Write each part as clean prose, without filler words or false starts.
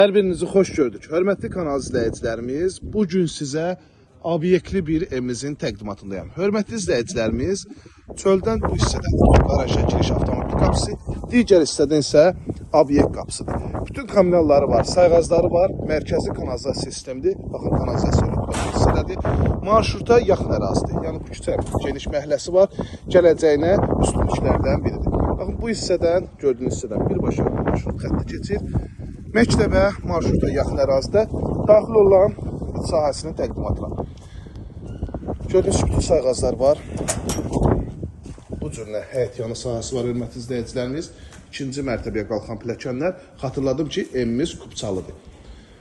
Hər birinizi xoş gördük. Hörmətli kanal izləyicilərimiz, bugün sizə obyektli bir evimizin təqdimatındayım. Hörmətli izləyicilərimiz, çöldən bu hissədən garaja giriş avtomobil qapısı, digər hissədən isə obyekt qapısıdır. Bütün kommunalları var, sayğacları var, mərkəzi kanalizasiya sistemidir. Baxın, kanalizasiya bu hissədədir. Marşruta yaxın ərazidir. Yəni bu küçə geniş məhəlləsi var, gələcəyinə üstünlüklərdən biridir. Baxın, bu hissədən, gördüyünüz hissədən birbaşa marşrut xətti keçir. Məktəbə, marşruta yaxın ərazidə daxil olan sahəsinin təqdimatına. Gördüyünüz bütün sayğaclar var. Bu cürlə həyət yanı sahəsi var, hörmətli izləyicilərimiz. İkinci mərtəbəyə qalxan pilləkənlər. Xatırladım ki, evimiz kubçalıdır.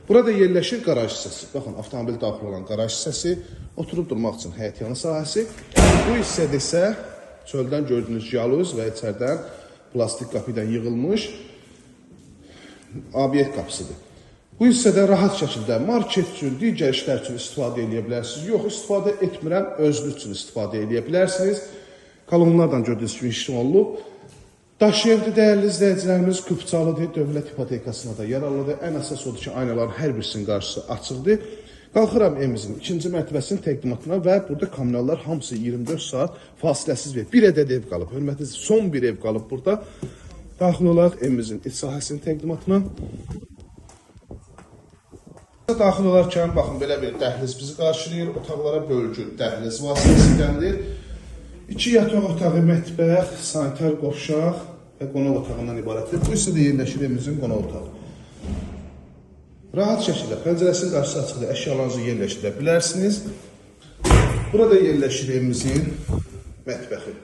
Burada yerləşir qaraj hissəsi. Baxın, avtomobil daxil olan qaraj hissəsi, oturub durmaq üçün həyət yanı sahəsi. Bu hissədə isə çöldən gördüyünüz yaluz və içərdən plastik qapı ilə yığılmış obyekt qapısıdır. Bu hissədə rahat şəkildə market üçün, digər işlər üçün istifadə edə bilərsiniz. Yox, istifadə etmirəm, özlük üçün istifadə edə bilərsiniz. Kolonlardan gördüyünüz kimi işlem olunub. Daş evdir, dəyərli izləyicilərimiz, kubçalıdır, dövlət hipotekasına da yararlıdır. Ən əsas odur ki, aynaların hər birisinin qarşısı açıqdır. Qalxıram evimizin ikinci mərtəbəsinin təqdimatına və burada kommunallar hamısı 24 saat fasiləsiz verir. Bir ədəd ev qalıb, hörmətli, son bir ev qalıb burada. Daxil olaraq evimizin iç sahəsinin təqdimatına. Daxil olarkən, baxın, belə bir dəhliz bizi qarşılayır. Otaqlara bölgü dəhliz vasitəsindəndir. 2 yataq otağı, mətbəx, sanitar qovşaq və qonaq otağından ibarətdir. Bu isə də yerləşir evimizin qonaq otağı. Rahat şəkildə pəncərəsinin qarşısı açıqdır, əşyalarınızı yerləşdirə bilərsiniz. Burada yerləşir evimizin mətbəxi.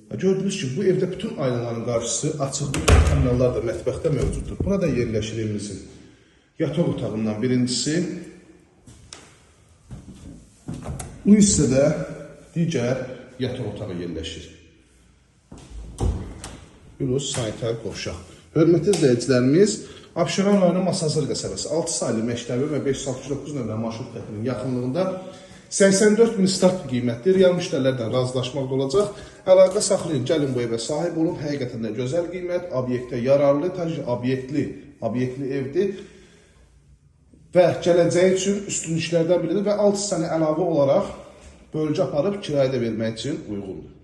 Gördüyünüz ki, bu evdə bütün aynaların qarşısı açıqdır, kommunallar da mətbəxdə mövcuddur. Burada yerləşir evimizin yataq otağından birincisi. Bu hissədə digər yataq otağı yerləşir. Yunus sanitar qovşaq. Hörmətli izləyicilərimiz, Abşeron rayonu Masazır qəsəbəsi 6 saylı məktəbi və 569 nömrə marşrut xəttinin yaxınlığında 84 min start qiymətli real müştərilərdən razılaşmaq olacaq. Əlaqə saxlayın, gəlin bu evə sahib olun. Həqiqətən də gözəl qiymət, obyektə yararlı, obyektli evdir və gələcəyi üçün üstünlüklərdən biridir və 6 sənə əlavə olaraq bölgə aparıb kirayədə vermək üçün uyğundur.